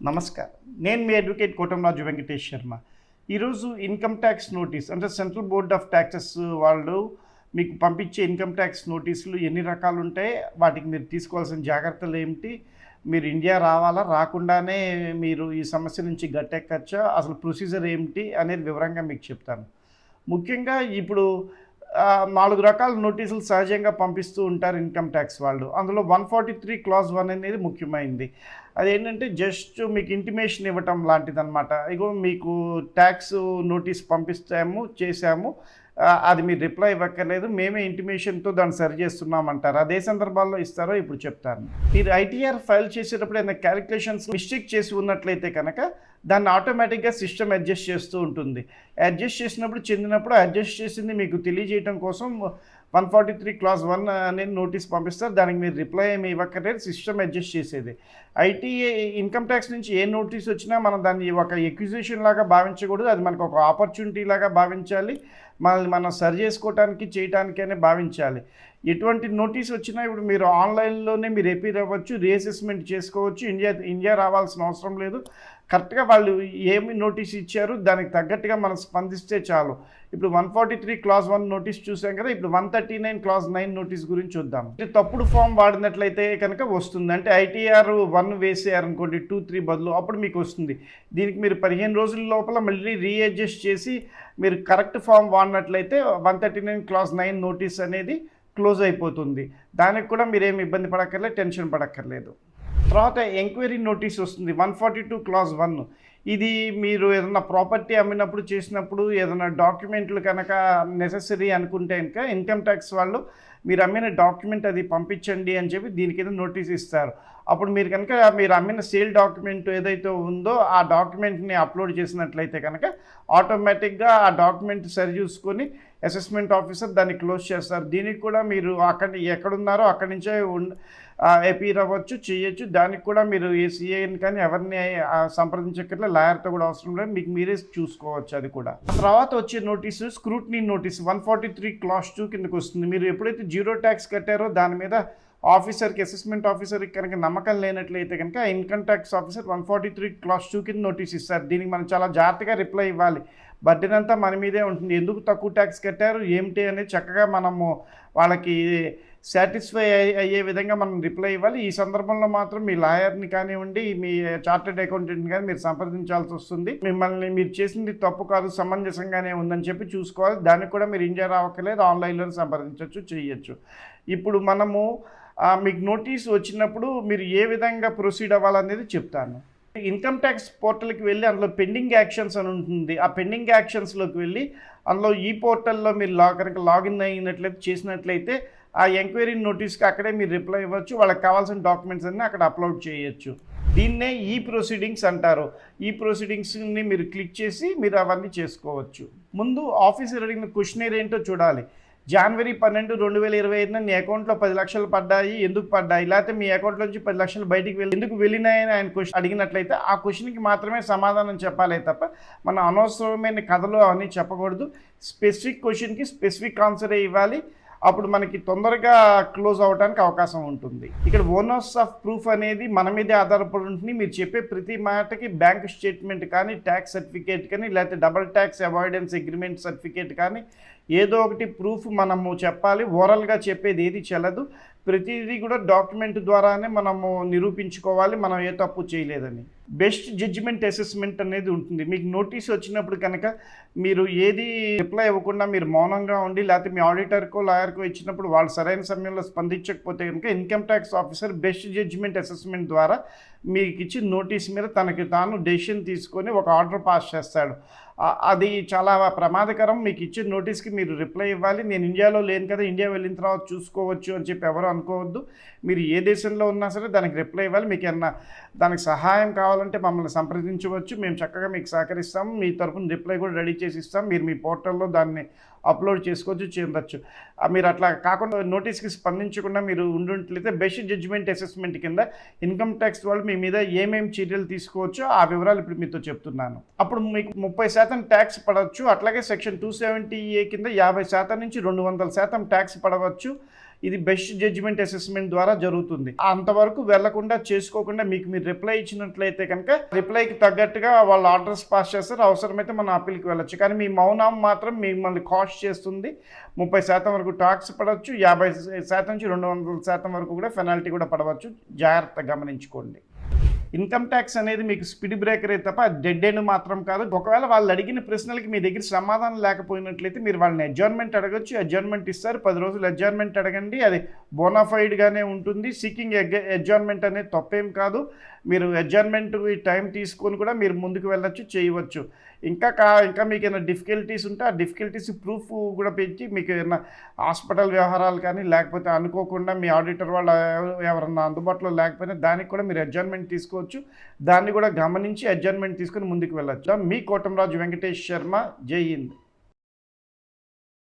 నమస్కారం. నేను మీ అడ్వకేట్ కోటంరాజు వెంకటేష్ శర్మ. ఈరోజు ఇన్కమ్ ట్యాక్స్ నోటీస్ అంటే సెంట్రల్ బోర్డ్ ఆఫ్ ట్యాక్సెస్ వాళ్ళు మీకు పంపించే ఇన్కమ్ ట్యాక్స్ నోటీసులు ఎన్ని రకాలు ఉంటాయి, వాటికి మీరు తీసుకోవాల్సిన జాగ్రత్తలు ఏమిటి, మీరు ఇండియా రావాలా, రాకుండానే మీరు ఈ సమస్య నుంచి గట్టెక్కచ్చా, అసలు ప్రొసీజర్ ఏమిటి అనేది వివరంగా మీకు చెప్తాను. ముఖ్యంగా ఇప్పుడు 4 రకాల నోటీసులు సహజంగా పంపిస్తూ ఉంటారు ఇన్కమ్ ట్యాక్స్ వాళ్ళు. అందులో 143 క్లాజ్ 1 అనేది ముఖ్యమైనది. అదేంటంటే జస్ట్ మీకు ఇంటిమేషన్ ఇవ్వటం లాంటిదన్నమాట. ఇగో మీకు ట్యాక్స్ నోటీస్ చేశాము, అది మీరు రిప్లై ఇవ్వక్కర్లేదు, మేమే ఇంటిమేషన్తో దాన్ని సరి చేస్తున్నామంటారు. అదే సందర్భాల్లో ఇస్తారో ఇప్పుడు చెప్తాను. మీరు ఐటీఆర్ ఫైల్ చేసేటప్పుడు ఏదైనా క్యాలిక్యులేషన్స్ మిస్టేక్ చేసి ఉన్నట్లయితే కనుక దాన్ని ఆటోమేటిక్గా సిస్టమ్ అడ్జస్ట్ చేస్తూ ఉంటుంది. అడ్జస్ట్ చేసినప్పుడు అడ్జస్ట్ చేసింది మీకు తెలియజేయడం కోసం 143 క్లాజ్ 1 అనేది నోటీస్ పంపిస్తారు. దానికి మీరు రిప్లై ఏమి ఇవ్వక్కర్లేదు, సిస్టమ్ అడ్జస్ట్ చేసేది. ఇన్కమ్ ట్యాక్స్ నుంచి ఏ నోటీస్ వచ్చినా మనం దాన్ని ఒక ఎక్విజిషన్ లాగా భావించకూడదు, అది మనకు ఒక ఆపర్చునిటీ లాగా భావించాలి, మనం సరి చేసుకోవటానికి చేయటానికనే భావించాలి. ఎటువంటి నోటీస్ వచ్చినా ఇప్పుడు మీరు ఆన్లైన్లోనే మీరు ఎపీర్ అవ్వచ్చు, రీఅసెస్మెంట్ చేసుకోవచ్చు, ఇండియా రావాల్సిన అవసరం లేదు. కరెక్ట్గా వాళ్ళు ఏమి నోటీస్ ఇచ్చారు దానికి తగ్గట్టుగా మనం స్పందిస్తే చాలు. ఇప్పుడు 143 క్లాజ్ 1 నోటీస్ చూసాం కదా, ఇప్పుడు 139 క్లాజ్ 9 నోటీస్ గురించి చూద్దాం. తప్పుడు ఫామ్ వాడినట్లయితే కనుక వస్తుంది. అంటే ఐటీఆర్ 1 వేసేయారనుకోండి 2, 3 బదులు, అప్పుడు మీకు వస్తుంది. దీనికి మీరు 15 రోజుల లోపల మళ్ళీ రీఅడ్జస్ట్ చేసి మీరు కరెక్ట్ ఫామ్ వాడినట్లయితే 139 క్లాజ్ 9 నోటీస్ అనేది క్లోజ్ అయిపోతుంది. దానికి కూడా మీరేమి ఇబ్బంది పడక్కర్లేదు, టెన్షన్ పడక్కర్లేదు. తర్వాత ఎంక్వైరీ నోటీస్ వస్తుంది 142 క్లాజ్ 1. ఇది మీరు ఏదైనా ప్రాపర్టీ అమ్మినప్పుడు చేసినప్పుడు ఏదైనా డాక్యుమెంట్లు కనుక నెససరీ అనుకుంటే కనుక ఇన్కమ్ ట్యాక్స్ వాళ్ళు మీరు అమ్మిన డాక్యుమెంట్ అది పంపించండి అని చెప్పి దీని కింద నోటీస్ ఇస్తారు. అప్పుడు మీరు కనుక మీరు అమ్మిన సేల్ డాక్యుమెంట్ ఏదైతే ఉందో ఆ డాక్యుమెంట్ని అప్లోడ్ చేసినట్లయితే కనుక ఆటోమేటిక్గా ఆ డాక్యుమెంట్ సరి చూసుకొని అసెస్మెంట్ ఆఫీసర్ దాన్ని క్లోజ్ చేస్తారు. దీనికి కూడా మీరు ఎక్కడున్నారో అక్కడి నుంచే అపీర్ అవ్వచ్చు, చేయొచ్చు. దానికి కూడా మీరు ఏ సిఐని కానీ ఎవరిని సంప్రదించక్కర్లే, లాయర్తో కూడా అవసరం లేదు, మీకు మీరే చూసుకోవచ్చు. అది కూడా తర్వాత వచ్చే నోటీసు స్క్రూటినీ నోటీస్ 143 క్లాజ్ 2 కిందకు వస్తుంది. మీరు ఎప్పుడైతే జీరో ట్యాక్స్ కట్టారో దాని మీద ఆఫీసర్కి, అసెస్మెంట్ ఆఫీసర్కి కనుక నమ్మకం లేనట్లయితే కనుక ఇన్కమ్ ట్యాక్స్ ఆఫీసర్ 143 క్లాజ్ 2 కింద నోటీస్ ఇస్తారు. దీనికి మనం చాలా జాగ్రత్తగా రిప్లై ఇవ్వాలి. బర్డెన్ అంతా మన మీదే ఉంటుంది. ఎందుకు తక్కువ ట్యాక్స్ కట్టారు ఏమిటి అనేది చక్కగా మనము వాళ్ళకి సాటిస్ఫై అయ్యే విధంగా మనం రిప్లై ఇవ్వాలి. ఈ సందర్భంలో మాత్రం మీ లాయర్ని కానివ్వండి, మీ చార్టెడ్ అకౌంటెంట్ని కానీ మీరు సంప్రదించాల్సి వస్తుంది. మిమ్మల్ని మీరు చేసింది తప్పు కాదు, సమంజసంగానే ఉందని చెప్పి చూసుకోవాలి. దానికి కూడా మీరు ఇండియా రావక్కర్లేదు, ఆన్లైన్లో సంప్రదించవచ్చు, చేయొచ్చు. ఇప్పుడు మనము మీకు నోటీస్ వచ్చినప్పుడు మీరు ఏ విధంగా ప్రొసీడ్ అవ్వాలనేది చెప్తాను. ఇన్కమ్ ట్యాక్స్ పోర్టల్కి వెళ్ళి అందులో పెండింగ్ యాక్షన్స్ అని ఉంటుంది. ఆ పెండింగ్ యాక్షన్స్లోకి వెళ్ళి అందులో ఈ పోర్టల్లో మీరు కనుక లాగిన్ అయినట్లయితే చేసినట్లయితే ఆ ఎంక్వైరీ నోటీస్కి అక్కడే మీరు రిప్లై ఇవ్వచ్చు. వాళ్ళకి కావాల్సిన డాక్యుమెంట్స్ అన్నీ అక్కడ అప్లోడ్ చేయొచ్చు. దీన్నే ఈ ప్రొసీడింగ్స్ అంటారు. ఈ ప్రొసీడింగ్స్ని మీరు క్లిక్ చేసి మీరు అవన్నీ చేసుకోవచ్చు. ముందు ఆఫీసర్ అడిగిన క్వశ్చనర్ ఏంటో చూడాలి. జనవరి 12, 2025 నీ అకౌంట్లో 10 లక్షలు పడ్డాయి, ఎందుకు పడ్డాయి, లేకపోతే మీ అకౌంట్లో నుంచి 10 లక్షలు బయటికి ఎందుకు వెళ్ళినాయని ఆయన క్వశ్చన్ అడిగినట్లయితే ఆ క్వశ్చన్కి మాత్రమే సమాధానం చెప్పాలి తప్ప మన అనవసరమైన కథలు అవన్నీ చెప్పకూడదు. స్పెసిఫిక్ క్వశ్చన్కి స్పెసిఫిక్ ఆన్సరే ఇవ్వాలి. అప్పుడు మనకి తొందరగా క్లోజ్ అవ్వడానికి అవకాశం ఉంటుంది. ఇక్కడ ఓనర్స్ ఆఫ్ ప్రూఫ్ అనేది మన మీదే ఆధారపడి ఉంటుంది. మీరు చెప్పే ప్రతి మాటకి బ్యాంక్ స్టేట్మెంట్ కానీ, ట్యాక్స్ సర్టిఫికేట్ కానీ, లేకపోతే double tax avoidance agreement certificate కానీ ఏదో ఒకటి ప్రూఫ్ మనము చెప్పాలి. ఓరల్గా చెప్పేది ఏది చెల్లదు. ప్రతిదీ కూడా డాక్యుమెంట్ ద్వారానే మనము నిరూపించుకోవాలి మనం ఏ తప్పు చేయలేదని. బెస్ట్ జడ్జిమెంట్ అసెస్మెంట్ అనేది ఉంటుంది. మీకు నోటీస్ వచ్చినప్పుడు కనుక మీరు ఏది రిప్లై ఇవ్వకుండా మీరు మౌనంగా ఉండి లేకపోతే మీ ఆడిటర్కో లాయర్కో ఇచ్చినప్పుడు వాళ్ళు సరైన సమయంలో స్పందించకపోతే కనుక income tax officer best judgment assessment ద్వారా మీకు ఇచ్చిన నోటీస్ మీద తనకి తాను డెసిషన్ తీసుకొని ఒక ఆర్డర్ పాస్ చేస్తాడు. అది చాలా ప్రమాదకరం. మీకు ఇచ్చిన నోటీస్కి మీరు రిప్లై ఇవ్వాలి. నేను ఇండియాలో లేను కదా, ఇండియా వెళ్ళిన తర్వాత చూసుకోవచ్చు అని చెప్పి ఎవరు అనుకోవద్దు. మీరు ఏ దేశంలో ఉన్నా సరే దానికి రిప్లై ఇవ్వాలి. మీకు ఏమన్నా దానికి సహాయం కావాలంటే మమ్మల్ని సంప్రదించవచ్చు. మేము చక్కగా మీకు సహకరిస్తాము. మీ తరఫున రిప్లై కూడా రెడీ చేసి ఇస్తాం. మీరు మీ పోర్టల్లో దాన్ని అప్లోడ్ చేసుకోవచ్చు, చేయవచ్చు. మీరు అట్లా కాకుండా నోటీస్కి స్పందించకుండా మీరు ఉండుంట్లయితే బెస్ట్ జడ్జిమెంట్ అసెస్మెంట్ కింద ఇన్కమ్ ట్యాక్స్ వాళ్ళు మీ మీద ఏమేమి చర్యలు తీసుకోవచ్చో ఆ వివరాలు ఇప్పుడు మీతో చెప్తున్నాను. అప్పుడు మీకు 30% ట్యాక్స్ పడవచ్చు. అట్లాగే సెక్షన్ 270A కింద 50% నుంచి 200% ట్యాక్స్ పడవచ్చు. ఇది బెస్ట్ జడ్జిమెంట్ అసెస్మెంట్ ద్వారా జరుగుతుంది. అంతవరకు వెళ్లకుండా చేసుకోకుండా మీకు మీరు రిప్లై ఇచ్చినట్లయితే కనుక రిప్లైకి తగ్గట్టుగా వాళ్ళు ఆర్డర్స్ పాస్ చేస్తారు. అవసరమైతే మనం అప్పీల్కి వెళ్ళొచ్చు. కానీ మీ మౌనం మాత్రం మిమ్మల్ని కాస్ట్ చేస్తుంది. 30% వరకు టాక్స్ పడవచ్చు, 50% నుంచి 200% వరకు కూడా పెనాల్టీ కూడా పడవచ్చు. జాగ్రత్తగా గమనించుకోండి. ఇన్కమ్ ట్యాక్స్ అనేది మీకు స్పీడ్ బ్రేకరే తప్ప డెడ్ ఎండ్ మాత్రం కాదు. ఒకవేళ వాళ్ళు అడిగిన ప్రశ్నలకి మీ దగ్గర సమాధానం లేకపోయినట్లయితే మీరు వాళ్ళని అడ్జర్న్మెంట్ అడగచ్చు. అడ్జర్న్మెంట్ ఇస్తారు. 10 రోజులు అడ్జర్న్మెంట్ అడగండి. అది బోనాఫైడ్గానే ఉంటుంది. సీకింగ్ అడ్జర్న్మెంట్ అనేది తప్పేం కాదు. మీరు అడ్జర్న్మెంట్ టైం తీసుకొని కూడా మీరు ముందుకు వెళ్ళచ్చు, చేయవచ్చు. ఇంకా మీకు ఏమైనా డిఫికల్టీస్ ఉంటే ఆ డిఫికల్టీస్ ప్రూఫ్ కూడా పెంచి మీకు ఏమైనా హాస్పిటల్ వ్యవహారాలు కానీ లేకపోతే అనుకోకుండా మీ ఆడిటర్ వాళ్ళు ఎవరన్నా అందుబాటులో లేకపోయినా దానికి కూడా మీరు అడ్జర్న్మెంట్ తీసుకోవచ్చు. దాన్ని కూడా గమనించి అడ్జర్న్మెంట్ తీసుకొని ముందుకు వెళ్ళచ్చు. మీ కోటంరాజు వెంకటేష్ శర్మ. జై హింద్.